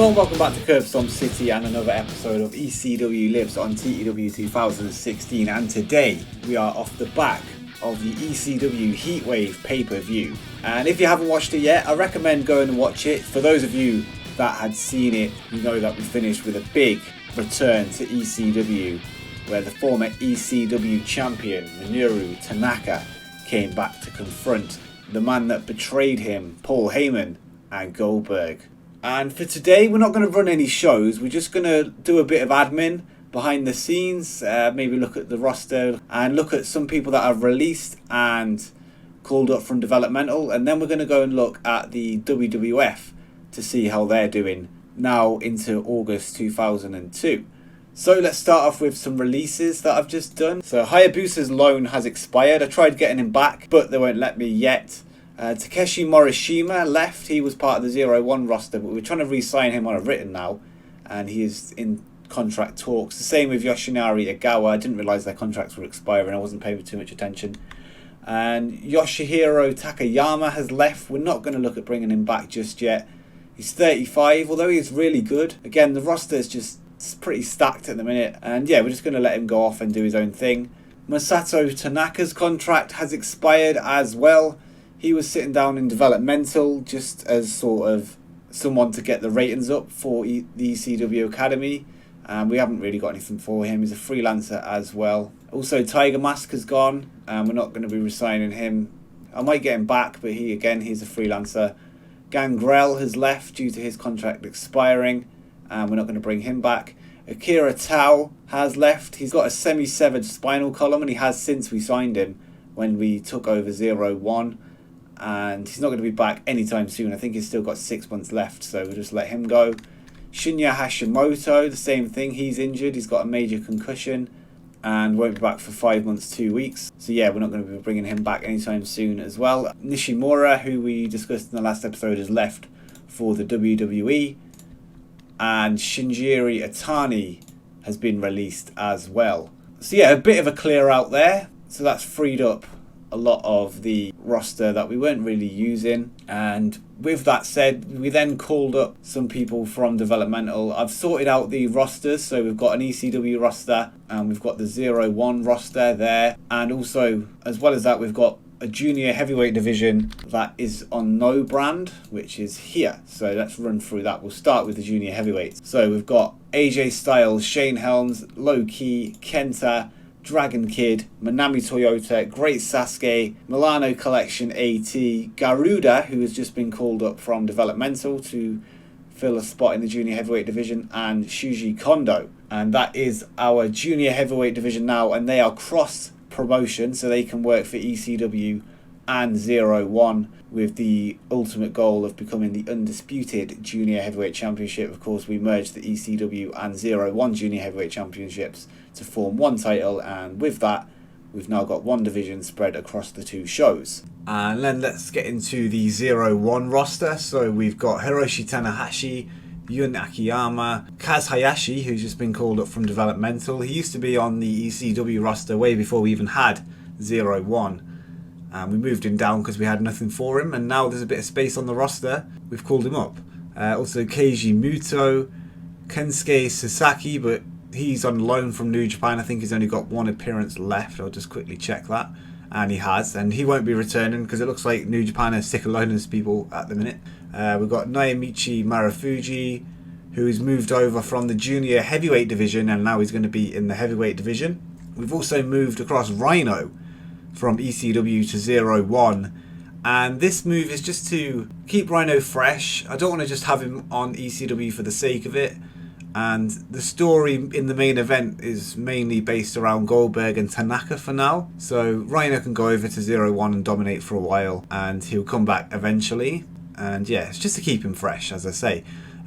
Hello and welcome back to Stomp City and another episode of ECW Lives on TEW 2016, and today we are off the back of the ECW Heatwave pay-per-view. And if you haven't watched it yet, I recommend going and watch it. For those of you that had seen it, you know that we finished with a big return to ECW, where the former ECW champion Minoru Tanaka came back to confront the man that betrayed him, Paul Heyman, and Goldberg. And for today, we're not going to run any shows. We're just going to do a bit of admin behind the scenes, maybe look at the roster and look at some people that have released and called up from Developmental. And then we're going to go and look at the WWF to see how they're doing now into August 2002. So let's start off with some releases that I've just done. So Hayabusa's loan has expired. I tried getting him back, but they won't let me yet. Takeshi Morishima left. He was part of the 0-1 roster, but we're trying to re-sign him on a written now, and he is in contract talks. The same with Yoshinari Egawa. I didn't realise their contracts were expiring. I wasn't paying too much attention. And Yoshihiro Takayama has left. We're not going to look at bringing him back just yet. He's 35, although he's really good. Again, the roster is just pretty stacked at the minute, and yeah, we're just going to let him go off and do his own thing. Masato Tanaka's contract has expired as well. He was sitting down in Developmental just as sort of someone to get the ratings up for the ECW Academy. We haven't really got anything for him. He's a freelancer as well. Also, Tiger Mask has gone, and we're not going to be re-signing him. I might get him back, but he's a freelancer. Gangrel has left due to his contract expiring, and we're not going to bring him back. Akira Tao has left. He's got a semi-severed spinal column, and he has since we signed him when we took over 0-1. And he's not going to be back anytime soon. I think he's still got 6 months left, so we'll just let him go. Shinya Hashimoto, the same thing. He's injured. He's got a major concussion and won't be back for 5 months, 2 weeks. So yeah, we're not going to be bringing him back anytime soon as well. Nishimura, who we discussed in the last episode, has left for the WWE. And Shinjiri Atani has been released as well. So yeah, a bit of a clear out there. So that's freed up a lot of the roster that we weren't really using. And with that said, we then called up some people from Developmental. I've sorted out the rosters, so we've got an ECW roster and we've got the 0-1 roster there, and also as well as that we've got a junior heavyweight division that is on no brand, which is here. So let's run through that. We'll start with the junior heavyweights. So we've got AJ Styles, Shane Helms, Low Ki, Kenta, Dragon Kid, Manami Toyota, Great Sasuke, Milano Collection AT, Garuda, who has just been called up from Developmental to fill a spot in the junior heavyweight division, and Shuji Kondo. And that is our junior heavyweight division now, and they are cross promotion, so they can work for ECW and 0-1 with the ultimate goal of becoming the undisputed junior heavyweight championship. Of course, we merged the ECW and 0-1 junior heavyweight championships to form one title, and with that we've now got one division spread across the two shows. And then let's get into the 0-1 roster. So we've got Hiroshi Tanahashi, Yun Akiyama, Kaz Hayashi, who's just been called up from Developmental. He used to be on the ECW roster way before we even had 0-1. And we moved him down because we had nothing for him, and now there's a bit of space on the roster. We've called him up. Also Keiji Muto, Kensuke Sasaki, but he's on loan from New Japan. I think he's only got one appearance left. I'll just quickly check that. And he has, and he won't be returning because it looks like New Japan is sick of loaning us people at the minute. We've got Naomichi Marufuji, who's moved over from the junior heavyweight division, and now he's going to be in the heavyweight division. We've also moved across Rhino from ECW to 0-1, and this move is just to keep Rhino fresh. I don't want to just have him on ECW for the sake of it, and the story in the main event is mainly based around Goldberg and Tanaka for now, so Rhino can go over to 0-1 and dominate for a while, and he'll come back eventually. And yeah, it's just to keep him fresh, as I say.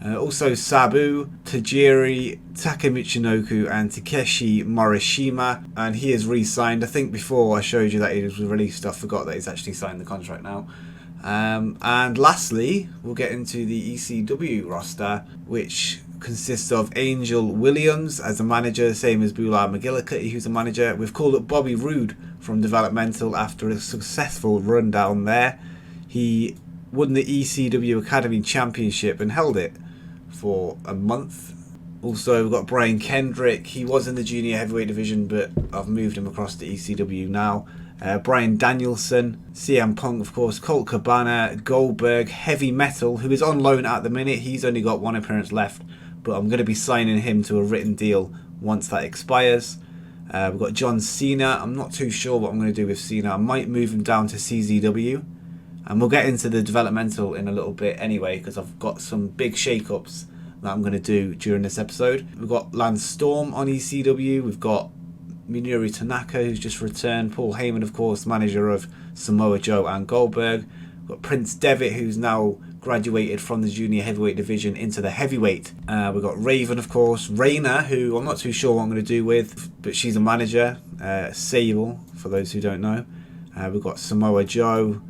Also Sabu, Tajiri, Takemichinoku and Takeshi Morishima, and he is re-signed. I think before I showed you that he was released, I forgot that he's actually signed the contract now. And lastly, we'll get into the ECW roster, which consists of Angel Williams as a manager, same as Bula McGillicuddy, who's a manager. We've called up Bobby Roode from Developmental after a successful run down there. He won the ECW Academy Championship and held it for a month. Also, we've got Brian Kendrick. He was in the junior heavyweight division, but I've moved him across to ECW now. Bryan Danielson, CM Punk, of course, Colt Cabana, Goldberg, Heavy Metal, who is on loan at the minute. He's only got one appearance left, but I'm going to be signing him to a written deal once that expires. We've got John Cena. I'm not too sure what I'm going to do with Cena. I might move him down to CZW. And we'll get into the developmental in a little bit anyway, because I've got some big shake-ups that I'm going to do during this episode. We've got Lance Storm on ECW. We've got Minoru Tanaka, who's just returned. Paul Heyman, of course, manager of Samoa Joe and Goldberg. We've got Prince Devitt, who's now graduated from the junior heavyweight division into the heavyweight. We've got Raven, of course. Raina, who I'm not too sure what I'm going to do with, but she's a manager. Sable, for those who don't know. We've got Samoa Joe.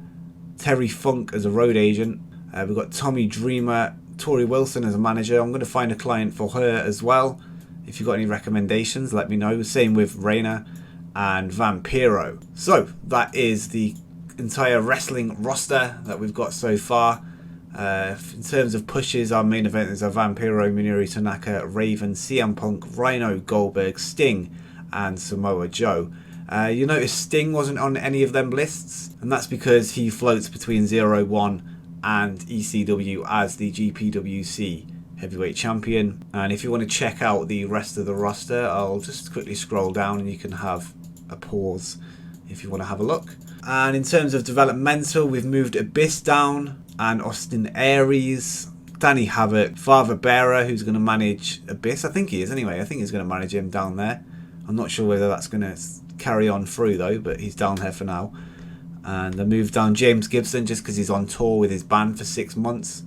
Terry Funk as a road agent. We've got Tommy Dreamer. Tori Wilson as a manager. I'm going to find a client for her as well. If you've got any recommendations, let me know. Same with Reina and Vampiro. So that is the entire wrestling roster that we've got so far. In terms of pushes, our main event is a Vampiro, Minoru Tanaka, Raven, CM Punk, Rhino, Goldberg, Sting and Samoa Joe. You notice Sting wasn't on any of them lists, and that's because he floats between 0-1 and ECW as the GPWC heavyweight champion. And if you want to check out the rest of the roster, I'll just quickly scroll down and you can have a pause if you want to have a look. And in terms of developmental, we've moved Abyss down and Austin Aries, Danny Havoc, Father Bearer, who's going to manage Abyss. I think he is anyway. I think he's going to manage him down there. I'm not sure whether that's going to carry on through though, but he's down there for now. And I moved down James Gibson just because he's on tour with his band for 6 months.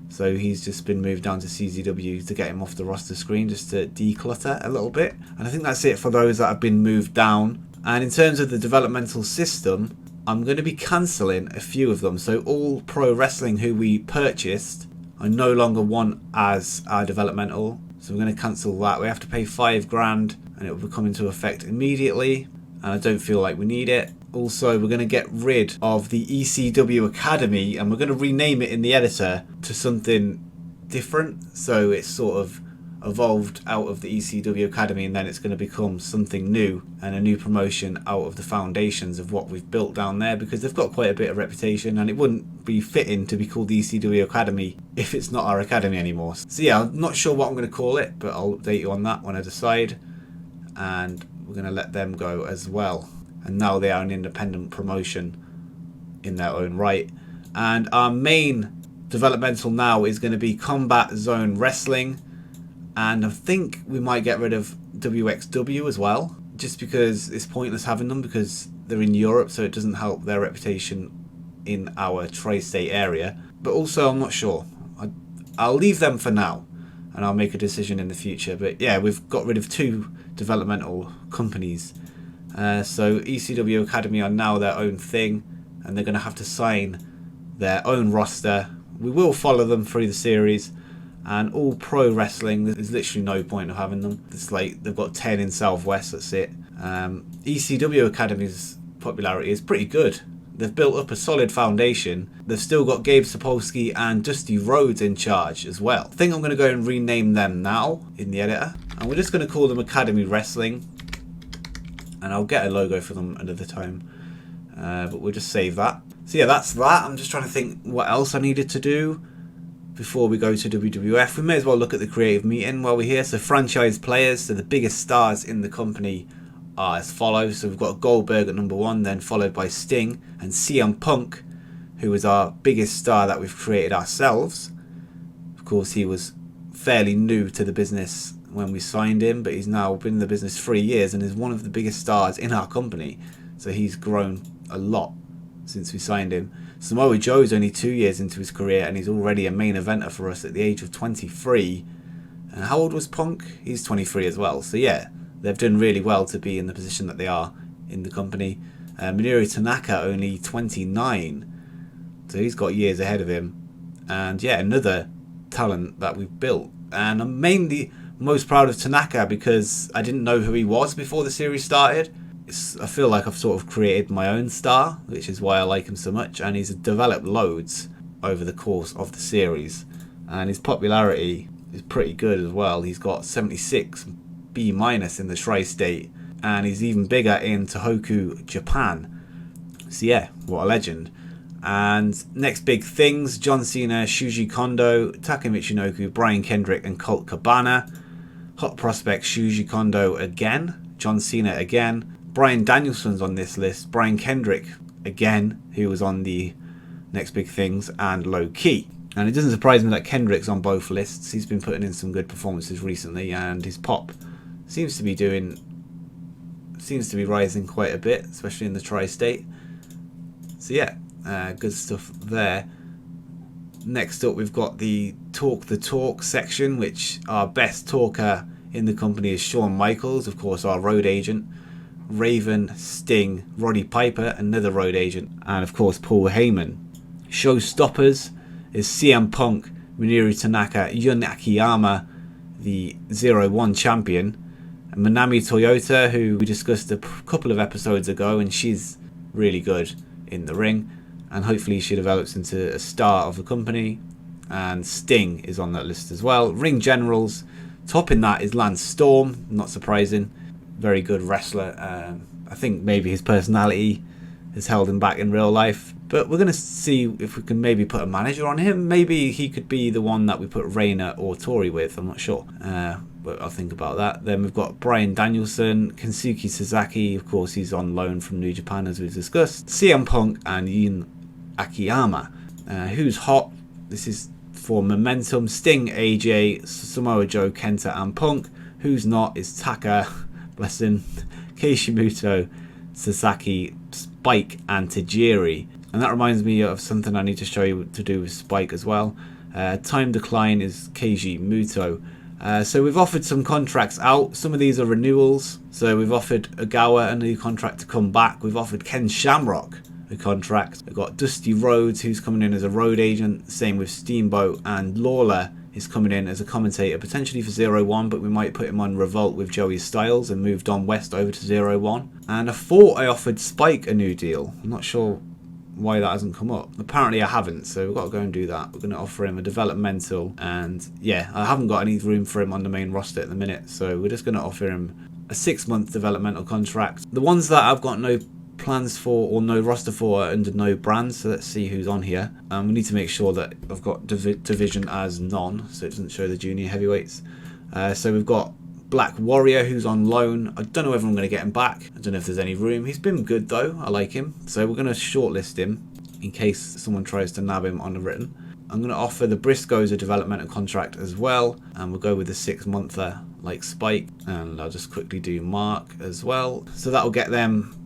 So he's just been moved down to CZW to get him off the roster screen, just to declutter a little bit. And I think that's it for those that have been moved down. And in terms of the developmental system, I'm going to be cancelling a few of them. So all Pro Wrestling who we purchased, I no longer want as our developmental. So we're going to cancel that. We have to pay $5,000 and it will come into effect immediately. And I don't feel like we need it. Also, we're going to get rid of the ECW Academy and we're going to rename it in the editor to something different. So it's sort of evolved out of the ECW Academy and then it's going to become something new and a new promotion out of the foundations of what we've built down there, because they've got quite a bit of reputation and it wouldn't be fitting to be called the ECW Academy if it's not our academy anymore. So yeah, I'm not sure what I'm going to call it, but I'll update you on that when I decide. And we're going to let them go as well. And now they are an independent promotion in their own right. And our main developmental now is going to be Combat Zone Wrestling. And I think we might get rid of WXW as well, just because it's pointless having them because they're in Europe, so it doesn't help their reputation in our tri-state area. But also, I'm not sure. I'll leave them for now, and I'll make a decision in the future. But yeah, we've got rid of 2 developmental companies. So ECW Academy are now their own thing, and they're going to have to sign their own roster. We will follow them through the series. And All Pro Wrestling, there's literally no point of having them. It's like they've got 10 in Southwest, that's it. ECW Academy's popularity is pretty good. They've built up a solid foundation. They've still got Gabe Sapolsky and Dusty Rhodes in charge as well. I think I'm going to go and rename them now in the editor. And we're just going to call them Academy Wrestling. And I'll get a logo for them another time. But we'll just save that. So yeah, that's that. I'm just trying to think what else I needed to do before we go to WWF. We may as well look at the creative meeting while we're here. So franchise players, so the biggest stars in the company are as follows. So we've got Goldberg at number 1, then followed by Sting and CM Punk, who is our biggest star that we've created ourselves. Of course, he was fairly new to the business when we signed him, but he's now been in the business 3 years and is one of the biggest stars in our company. So he's grown a lot since we signed him. Samoa Joe is only 2 years into his career and he's already a main eventer for us at the age of 23. And how old was Punk? He's 23 as well. So yeah, they've done really well to be in the position that they are in the company. Minoru Tanaka only 29. So he's got years ahead of him. And yeah, another talent that we've built. And I'm mainly most proud of Tanaka because I didn't know who he was before the series started. I feel like I've sort of created my own star, which is why I like him so much, and he's developed loads over the course of the series, and his popularity is pretty good as well. He's got 76 B- in the Tri-State, and he's even bigger in Tohoku, Japan. So yeah, what a legend. And next big things: John Cena, Shuji Kondo, Taka Michinoku, Brian Kendrick, and Colt Cabana. Hot prospect Shuji Kondo again, John Cena again, Bryan Danielson's on this list, Brian Kendrick again, who was on the next big things, and Low Key. And it doesn't surprise me that Kendrick's on both lists. He's been putting in some good performances recently, and his pop seems to be rising quite a bit, especially in the Tri-State. So yeah, good stuff there. Next up, we've got the Talk the Talk section, which our best talker in the company is Shawn Michaels, of course, our road agent, Raven, Sting, Roddy Piper, another road agent, and of course Paul Heyman. Showstoppers is CM Punk, Minoru Tanaka, Yun Akiyama, the 0-1 champion, and Manami Toyota, who we discussed a couple of episodes ago, and she's really good in the ring, and hopefully she develops into a star of the company. And Sting is on that list as well. Ring Generals, topping that is Lance Storm, not surprising, very good wrestler. I think maybe his personality has held him back in real life, but we're going to see if we can maybe put a manager on him. Maybe he could be the one that we put Reina or Tori with, I'm not sure, but I'll think about that. Then we've got Bryan Danielson, Kensuke Sasaki, of course he's on loan from New Japan as we've discussed, CM Punk, and Yun Akiyama. Who's hot? This is for momentum: Sting, AJ, Samoa Joe, Kenta, and Punk. Who's not is Taka, bless him, Keishimoto, Sasaki, Spike, and Tajiri. And that reminds me of something I need to show you to do with Spike as well. Time decline is Keiji Muto. So we've offered some contracts out. Some of these are renewals. So we've offered Ogawa a new contract to come back. We've offered Ken Shamrock a contract. We've got Dusty Rhodes, who's coming in as a road agent. Same with Steamboat, and Lawler is coming in as a commentator, potentially for 0-1, but we might put him on Revolt with Joey Styles and move Don West over to 0-1. And I thought I offered Spike a new deal. I'm not sure why that hasn't come up. Apparently I haven't, so we've got to go and do that. We're going to offer him a developmental, and yeah, I haven't got any room for him on the main roster at the minute, so we're just going to offer him a 6-month developmental contract. The ones that I've got no plans for or no roster for are under no brand, so let's see who's on here. We need to make sure that I've got division as none, so it doesn't show the junior heavyweights. So we've got Black Warrior, who's on loan. I don't know whether I'm going to get him back. I don't know if there's any room. He's been good though, I like him, so we're going to shortlist him in case someone tries to nab him on the written. I'm going to offer the Briscoes a developmental contract as well, and we'll go with a 6-monther like Spike, and I'll just quickly do Mark as well, so that'll get them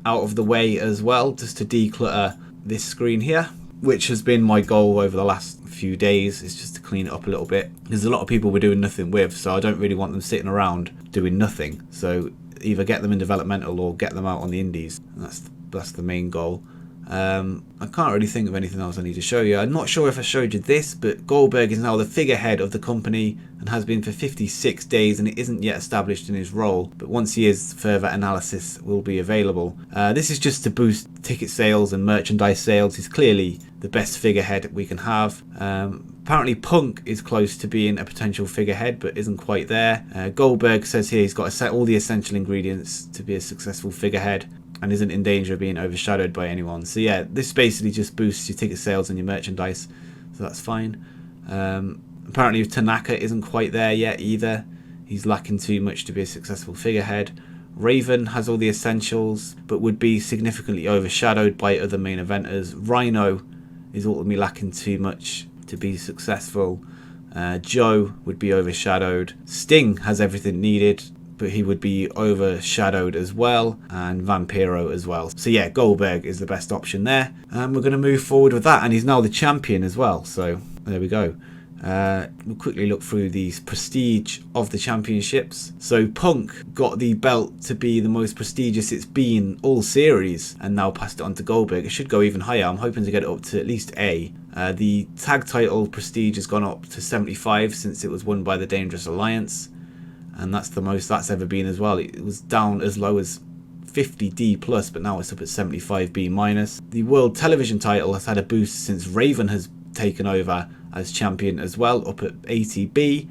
out of the way as well, just to declutter this screen here, which has been my goal over the last few days, is just to clean it up a little bit. There's a lot of people we're doing nothing with, so I don't really want them sitting around doing nothing. So either get them in developmental or get them out on the indies. That's the main goal. I can't really think of anything else I need to show you. I'm not sure if I showed you this, but Goldberg is now the figurehead of the company and has been for 56 days, and it isn't yet established in his role, but once he is, further analysis will be available. This is just to boost ticket sales and merchandise sales. He's clearly the best figurehead we can have. Apparently Punk is close to being a potential figurehead, but isn't quite there. Goldberg says here he's got all the essential ingredients to be a successful figurehead and isn't in danger of being overshadowed by anyone. So yeah, this basically just boosts your ticket sales and your merchandise, so that's fine. Apparently Tanaka isn't quite there yet either. He's lacking too much to be a successful figurehead. Raven has all the essentials, but would be significantly overshadowed by other main eventers. Rhino is ultimately lacking too much to be successful. Joe would be overshadowed. Sting has everything needed, but he would be overshadowed as well, and Vampiro as well. So yeah, Goldberg is the best option there, and we're going to move forward with that, and he's now the champion as well, so there we go. We'll quickly look through the prestige of the championships. So Punk got the belt to be the most prestigious it's been all series, and now passed it on to Goldberg. It should go even higher. I'm hoping to get it up to at least A. The tag title prestige has gone up to 75 since it was won by the Dangerous Alliance, and that's the most that's ever been as well. It was down as low as 50D+, but now it's up at 75B-. The World Television title has had a boost since Raven has taken over as champion as well, up at 80B.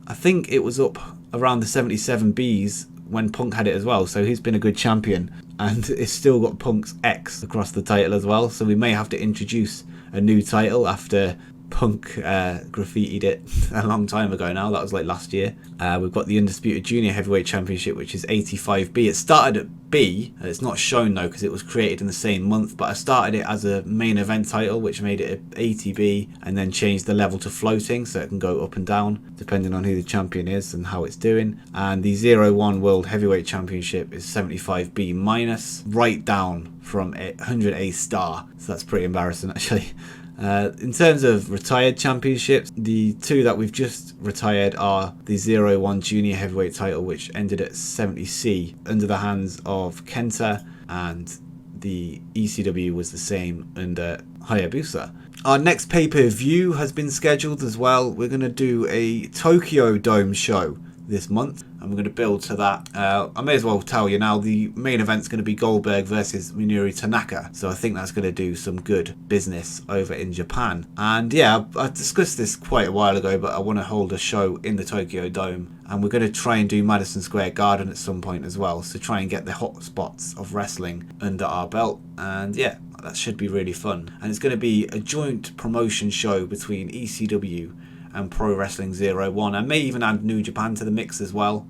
I think it was up around the 77Bs when Punk had it as well, so he's been a good champion, and it's still got Punk's X across the title as well, so we may have to introduce a new title after Punk graffitied it a long time ago now. That was like last year. We've got the Undisputed Junior Heavyweight Championship, which is 85B. It started at B. It's not shown though because it was created in the same month, but I started it as a main event title, which made it a 80B, and then changed the level to floating so it can go up and down depending on who the champion is and how it's doing. And the 01 World Heavyweight Championship is 75B minus, right down from 100A star. So that's pretty embarrassing actually. In terms of retired championships, the two that we've just retired are the 01 Junior Heavyweight title, which ended at 70C under the hands of Kenta, and the ECW was the same under Hayabusa. Our next pay-per-view has been scheduled as well. We're going to do a Tokyo Dome show this month, and we're going to build to that. I may as well tell you now, the main event's going to be Goldberg versus Minoru Tanaka, so I think that's going to do some good business over in Japan. And yeah, I discussed this quite a while ago, but I want to hold a show in the Tokyo Dome, and we're going to try and do Madison Square Garden at some point as well, so try and get the hot spots of wrestling under our belt. And yeah, that should be really fun. And it's going to be a joint promotion show between ECW and Pro Wrestling 01. I may even add New Japan to the mix as well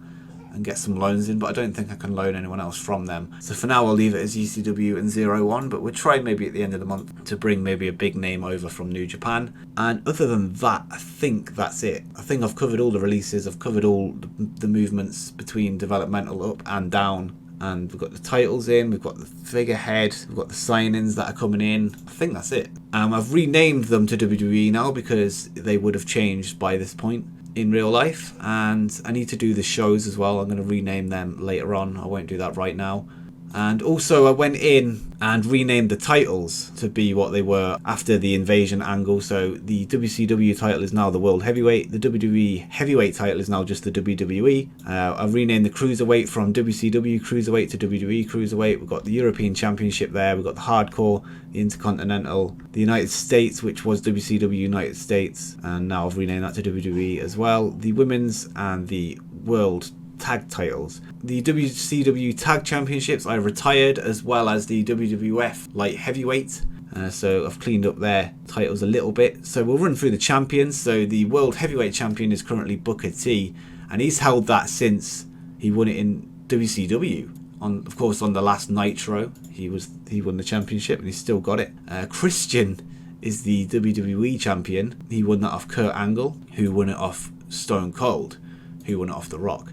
and get some loans in, but I don't think I can loan anyone else from them. So for now I'll leave it as ECW and 01, but we'll try maybe at the end of the month to bring maybe a big name over from New Japan. And other than that, I think that's it. I think I've covered all the releases, I've covered all the movements between developmental up and down. And we've got the titles in, we've got the figurehead, we've got the signings that are coming in. I think that's it. I've renamed them to WWE now because they would have changed by this point in real life. And I need to do the shows as well. I'm going to rename them later on. I won't do that right now. And also I went in and renamed the titles to be what they were after the invasion angle. So the WCW title is now the World Heavyweight. The WWE Heavyweight title is now just the WWE. I've renamed the Cruiserweight from WCW Cruiserweight to WWE Cruiserweight. We've got the European Championship there. We've got the Hardcore, the Intercontinental, the United States, which was WCW United States. And now I've renamed that to WWE as well. The Women's and the World Tag titles. The WCW Tag Championships I retired, as well as the WWF Light Heavyweight. So I've cleaned up their titles a little bit. So we'll run through the champions. So the World Heavyweight Champion is currently Booker T, and he's held that since he won it in WCW. Of course, on the last Nitro, he won the championship, and he's still got it. Christian is the WWE Champion. He won that off Kurt Angle, who won it off Stone Cold, who won it off The Rock.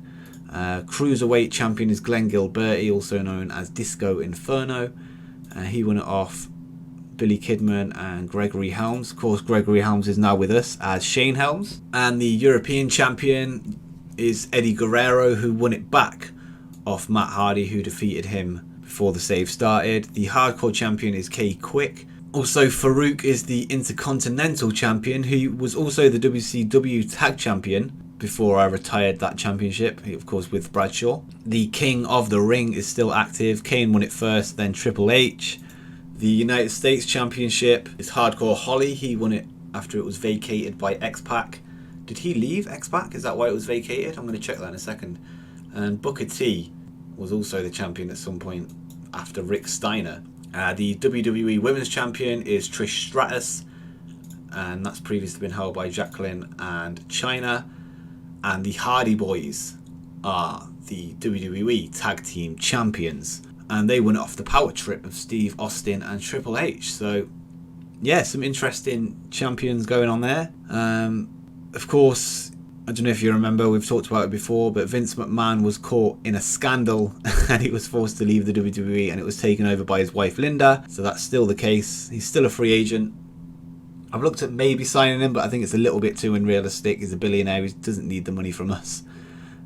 Cruiserweight Champion is Glenn Gilberti, also known as Disco Inferno. He won it off Billy Kidman and Gregory Helms. Of course, Gregory Helms is now with us as Shane Helms. And the European Champion is Eddie Guerrero, who won it back off Matt Hardy, who defeated him before the save started. The Hardcore Champion is Kay Quick. Also, Farouk is the Intercontinental Champion, who was also the WCW Tag Champion before I retired that championship, of course, with Bradshaw. The King of the Ring is still active. Kane won it first, then Triple H. The United States Championship is Hardcore Holly. He won it after it was vacated by X-Pac. Did he leave X-Pac? Is that why it was vacated? I'm going to check that in a second. And Booker T was also the champion at some point after Rick Steiner. The WWE Women's Champion is Trish Stratus, and that's previously been held by Jacqueline and Chyna. And the Hardy Boys are the WWE Tag Team Champions, and they won it off the power trip of Steve Austin and Triple H. So yeah, some interesting champions going on there. Of course, I don't know if you remember, we've talked about it before, but Vince McMahon was caught in a scandal and he was forced to leave the WWE, and it was taken over by his wife Linda. So that's still the case. He's still a free agent. I've looked at maybe signing him, but I think it's a little bit too unrealistic. He's a billionaire. He doesn't need the money from us.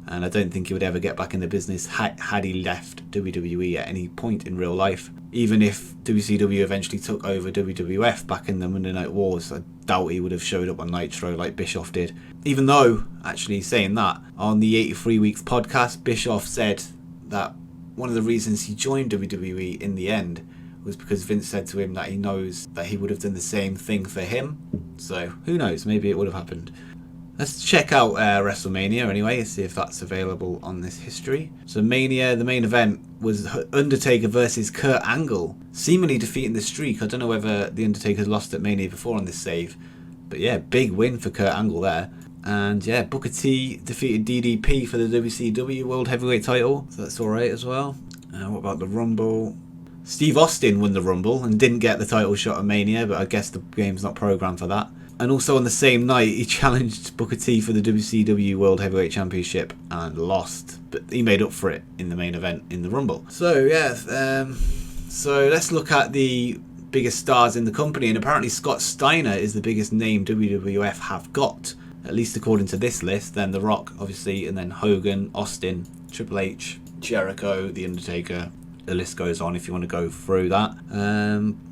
And I don't think he would ever get back in the business had he left WWE at any point in real life. Even if WCW eventually took over WWF back in the Monday Night Wars, I doubt he would have showed up on Nitro like Bischoff did. Even though, actually saying that, on the 83 Weeks podcast, Bischoff said that one of the reasons he joined WWE in the end was because Vince said to him that he knows that he would have done the same thing for him. So who knows, maybe it would have happened. Let's check out Wrestlemania anyway and see if that's available on this history. So Mania, the main event was Undertaker versus Kurt Angle, seemingly defeating the streak. I don't know whether the Undertaker's lost at Mania before on this save, but yeah, big win for Kurt Angle there. And yeah, Booker T defeated DDP for the WCW World Heavyweight title, so that's alright as well. What about the Rumble? Steve Austin won the Rumble and didn't get the title shot at Mania, but I guess the game's not programmed for that. And also on the same night, he challenged Booker T for the WCW World Heavyweight Championship and lost. But he made up for it in the main event in the Rumble. So yeah, so let's look at the biggest stars in the company. And apparently Scott Steiner is the biggest name WWF have got, at least according to this list. Then The Rock, obviously, and then Hogan, Austin, Triple H, Jericho, The Undertaker. The list goes on if you want to go through that.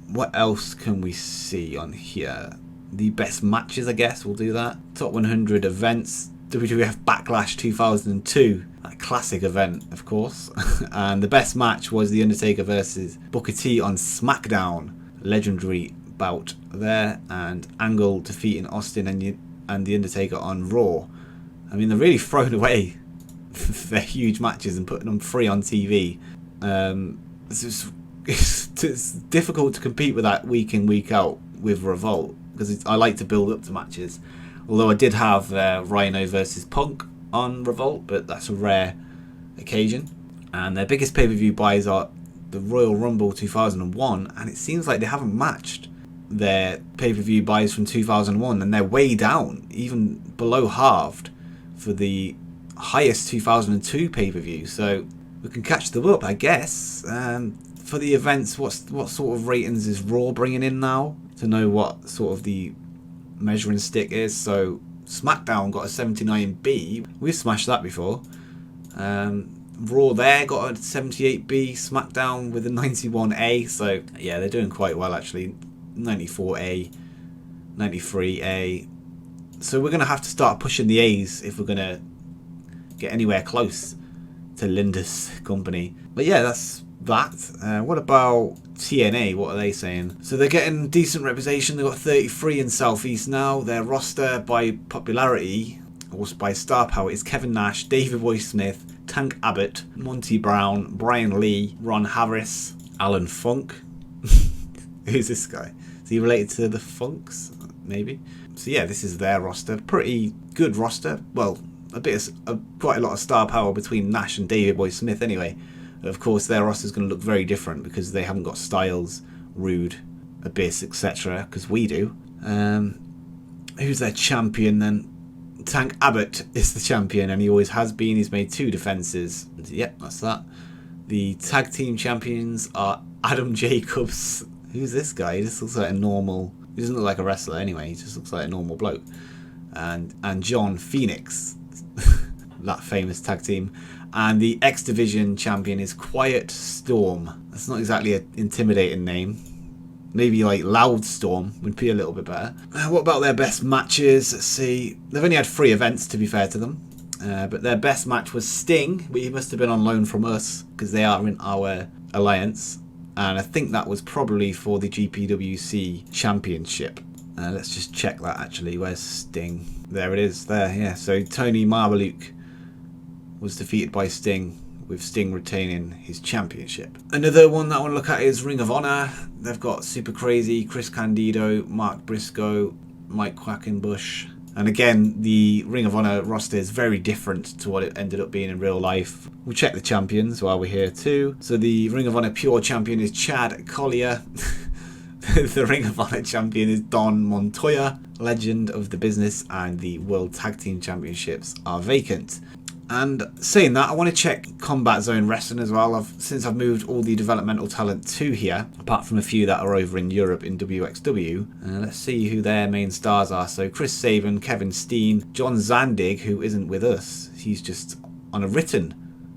What else can we see on here? The best matches, I guess, we'll do that. Top 100 events. WWF Backlash 2002. That classic event, of course. And the best match was The Undertaker versus Booker T on SmackDown. Legendary bout there. And Angle defeating Austin and The Undertaker on Raw. I mean, they're really thrown away their huge matches and putting them free on TV. It's difficult to compete with that week in, week out with Revolt, because I like to build up to matches. Although I did have Rhino versus Punk on Revolt, but that's a rare occasion. And their biggest pay-per-view buys are the Royal Rumble 2001, and it seems like they haven't matched their pay-per-view buys from 2001, and they're way down, even below halved for the highest 2002 pay-per-view. So we can catch them up, I guess. For the events, what sort of ratings is Raw bringing in now, to know what sort of the measuring stick is? So SmackDown got a 79B. We've smashed that before. Raw there got a 78B. SmackDown with a 91A. So yeah, they're doing quite well actually. 94A, 93A. So we're going to have to start pushing the A's if we're going to get anywhere close to Linda's company. But yeah, that's that. What about TNA? What are they saying? So they're getting decent representation. They've got 33 in Southeast now. Their roster by popularity, or by star power, is Kevin Nash, David Boy Smith, Tank Abbott, Monty Brown, Brian Lee, Ron Harris, Alan Funk. Who's this guy? Is he related to the Funks? Maybe. So yeah, this is their roster. Pretty good roster. Well, quite a lot of star power between Nash and David Boy Smith anyway. Of course, their roster is going to look very different because they haven't got Styles, Rude, Abyss, etc. because we do. Who's their champion then? Tank Abbott is the champion, and he always has been. He's made 2 defenses. Yep, that's that. The tag team champions are Adam Jacobs. Who's this guy? He just looks like a normal... He doesn't look like a wrestler anyway. He just looks like a normal bloke. And John Phoenix. That famous tag team. And the X Division champion is Quiet Storm. That's not exactly an intimidating name. Maybe like Loud Storm would be a little bit better. What about their best matches? Let's see. They've only had 3 events, to be fair to them. But their best match was Sting. But he must have been on loan from us because they are in our alliance. And I think that was probably for the GPWC Championship. Let's just check that actually. Where's Sting? There it is. There, yeah. So Tony Marmaluke was defeated by Sting, with Sting retaining his championship. Another one that I want to look at is Ring of Honor. They've got Super Crazy, Chris Candido, Mark Briscoe, Mike Quackenbush. And again, the Ring of Honor roster is very different to what it ended up being in real life. We'll check the champions while we're here too. So the Ring of Honor Pure Champion is Chad Collier. The Ring of Honor Champion is Don Montoya, legend of the business, and the World Tag Team Championships are vacant. And saying that, I want to check Combat Zone Wrestling as well. Since I've moved all the developmental talent to here, apart from a few that are over in Europe in WXW. Let's see who their main stars are. So Chris Sabin, Kevin Steen, John Zandig, who isn't with us. He's just on a written,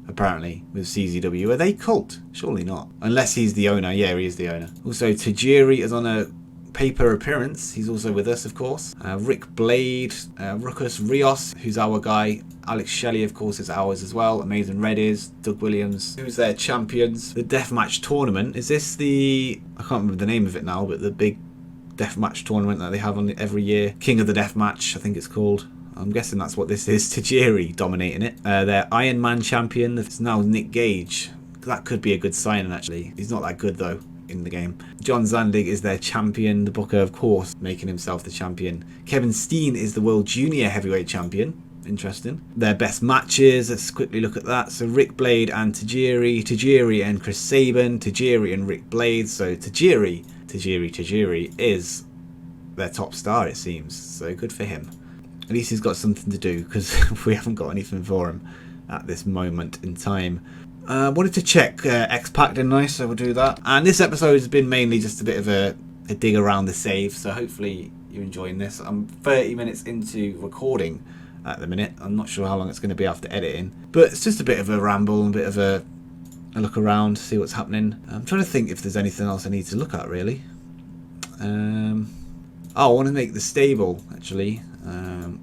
apparently, with CZW. Are they Cult? Surely not. Unless he's the owner. Yeah, he is the owner. Also, Tajiri is on a paper appearance. He's also with us, of course. Rick Blade, Ruckus Rios, who's our guy. Alex Shelley, of course, is ours as well. Amazing Red is. Doug Williams, who's their champions. The Deathmatch Tournament. Is this the... I can't remember the name of it now, but the big Deathmatch Tournament that they have on every year. King of the Deathmatch, I think it's called. I'm guessing that's what this is. Tajiri dominating it. Their Iron Man champion. It's now Nick Gage. That could be a good signing, actually. He's not that good, though, in the game. John Zandig is their champion. The Booker, of course, making himself the champion. Kevin Steen is the World Junior Heavyweight Champion. Interesting. Their best matches, let's quickly look at that. So Rick Blade and Tajiri and Chris Sabin, Tajiri and Rick Blade. So Tajiri is their top star, it seems. So good for him. At least he's got something to do, because we haven't got anything for him at this moment in time. Wanted to check X-Pac, didn't I? So we'll do that. And this episode has been mainly just a bit of a dig around the save. So hopefully you're enjoying this. I'm 30 minutes into recording at the minute. I'm not sure how long it's going to be after editing. But it's just a bit of a ramble and a bit of a look around, see what's happening. I'm trying to think if there's anything else I need to look at, really. I want to make the stable, actually. I'm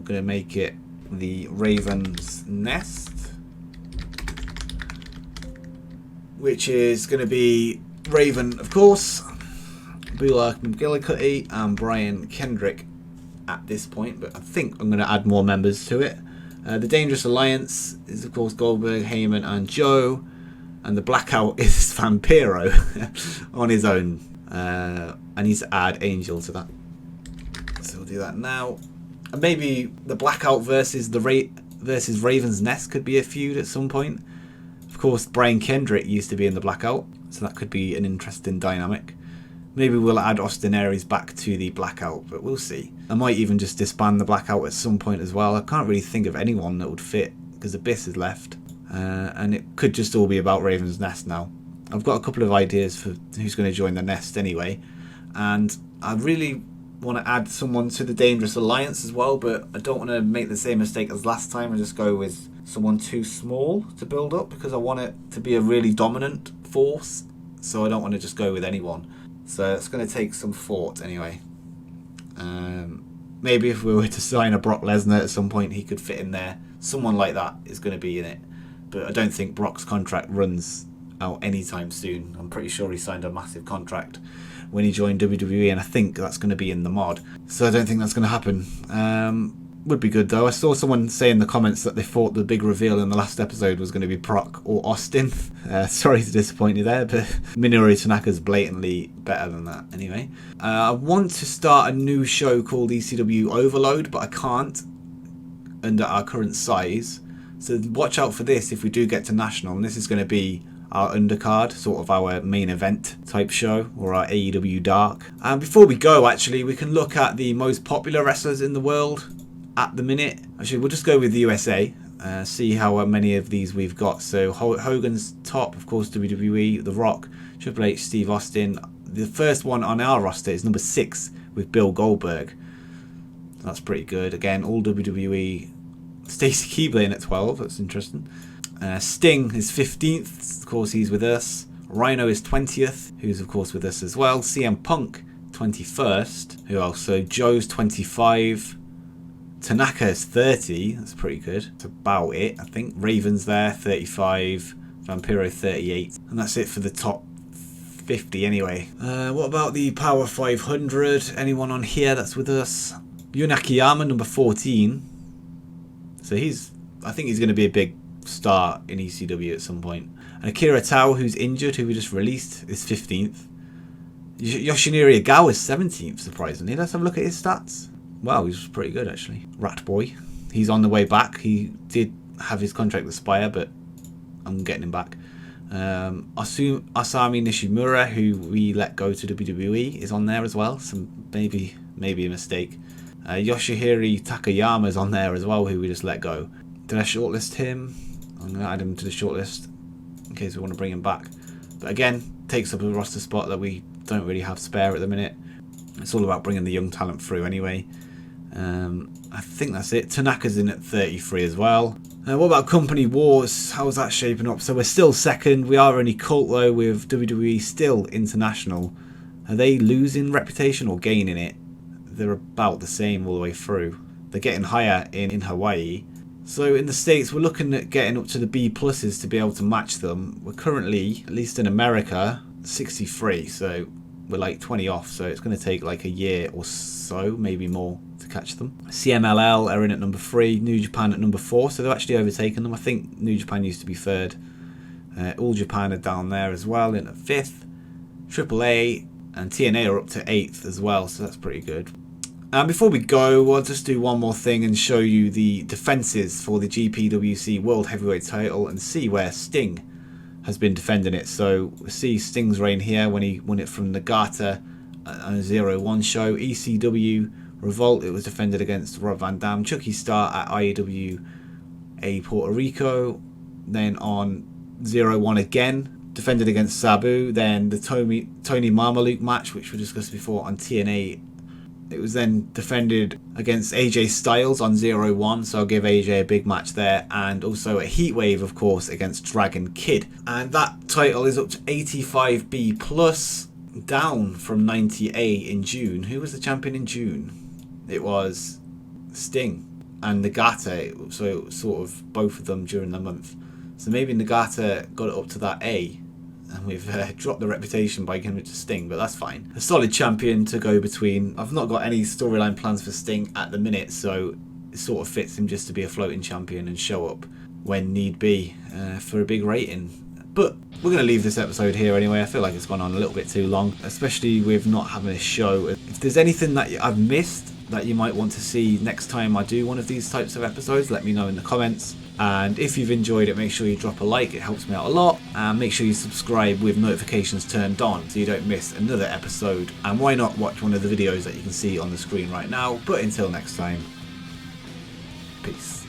going to make it the Raven's Nest, which is going to be Raven, of course, Bulak McGillicuddy and Brian Kendrick at this point, but I think I'm going to add more members to it. The Dangerous Alliance is, of course, Goldberg, Heyman and Joe, and the Blackout is Vampiro on his own. I need to add Angel to that, so we'll do that now. And maybe the Blackout versus Raven's Nest could be a feud at some point. Of course, Brian Kendrick used to be in the Blackout, so that could be an interesting dynamic. Maybe we'll add Austin Aries back to the Blackout, but we'll see. I might even just disband the Blackout at some point as well. I can't really think of anyone that would fit, because Abyss is left. And it could just all be about Raven's Nest now. I've got a couple of ideas for who's going to join the Nest anyway. And I really want to add someone to the Dangerous Alliance as well, but I don't want to make the same mistake as last time and just go with someone too small to build up, because I want it to be a really dominant force, so I don't want to just go with anyone. So it's going to take some thought anyway. Maybe if we were to sign a Brock Lesnar at some point, he could fit in there. Someone like that is going to be in it, but I don't think Brock's contract runs out anytime soon. I'm pretty sure he signed a massive contract when he joined WWE, and I think that's going to be in the mod, so I don't think that's going to happen. Would be good though. I saw someone say in the comments that they thought the big reveal in the last episode was going to be Brock or Austin. Sorry to disappoint you there, but Minoru Tanaka's blatantly better than that anyway. I want to start a new show called ECW Overload, but I can't under our current size, so watch out for this if we do get to National, and this is going to be our undercard, sort of our main event type show, or our AEW Dark. And before we go, actually, we can look at the most popular wrestlers in the world at the minute. Actually, we'll just go with the USA, see how many of these we've got. So Hogan's top, of course, WWE, The Rock, Triple H, Steve Austin. The first one on our roster is number 6 with Bill Goldberg. That's pretty good. Again, all WWE. Stacy Keibler in at 12, that's interesting. Sting is 15th, of course he's with us. Rhino is 20th, who's of course with us as well. CM Punk 21st. Who else? So Joe's 25. Tanaka is 30, that's pretty good. That's about it, I think. Raven's there, 35. Vampiro 38. And that's it for the top 50 anyway. What about the Power 500? Anyone on here that's with us? Yun Akiyama, number 14. So I think he's going to be a big star in ECW at some point. And Akira Tao, who's injured, who we just released, is 15th. Yoshinari Agawa is 17th, surprisingly. Let's have a look at his stats. Wow, he's pretty good, actually. Rat Boy. He's on the way back. He did have his contract expire, but I'm getting him back. Asami Nishimura, who we let go to WWE, is on there as well. So maybe a mistake. Yoshihiro Takayama is on there as well, who we just let go. Did I shortlist him? I'm going to add him to the shortlist in case we want to bring him back. But again, takes up a roster spot that we don't really have spare at the minute. It's all about bringing the young talent through anyway. I think that's it. Tanaka's in at 33 as well. What about Company Wars? How's that shaping up? So we're still second. We are only cult though, with WWE still international Are they losing reputation or gaining it? They're about the same all the way through. They're getting higher in Hawaii. So in the States, we're looking at getting up to the B pluses to be able to match them. We're currently, at least in America, 63. So we're like 20 off. So it's going to take like a year or so, maybe more, to catch them. CMLL are in at number 3. New Japan at number 4. So they've actually overtaken them. I think New Japan used to be 3rd. All Japan are down there as well in at 5th. AAA and TNA are up to 8th as well. So that's pretty good. And before we go, I'll just do one more thing and show you the defences for the GPWC World Heavyweight title and see where Sting has been defending it. So we see Sting's reign here when he won it from Nagata on a 0-1 show. ECW Revolt, it was defended against Rob Van Dam. Chucky Star at IWA Puerto Rico. Then on 0-1 again, defended against Sabu. Then the Tony Marmaluke match, which we discussed before on TNA. It was then defended against AJ Styles on 0-1, so I'll give AJ a big match there. And also a Heatwave, of course, against Dragon Kid. And that title is up to 85B+, down from 90A in June. Who was the champion in June? It was Sting and Nagata, so sort of both of them during the month. So maybe Nagata got it up to that A. And we've dropped the reputation by giving it to Sting, but that's fine. A solid champion to go between. I've not got any storyline plans for Sting at the minute, so it sort of fits him just to be a floating champion and show up when need be for a big rating. But we're going to leave this episode here anyway. I feel like it's gone on a little bit too long, especially with not having a show. If there's anything that I've missed that you might want to see next time I do one of these types of episodes, let me know in the comments. And if you've enjoyed it, make sure you drop a like, it helps me out a lot. And make sure you subscribe with notifications turned on so you don't miss another episode. And why not watch one of the videos that you can see on the screen right now. But until next time, peace.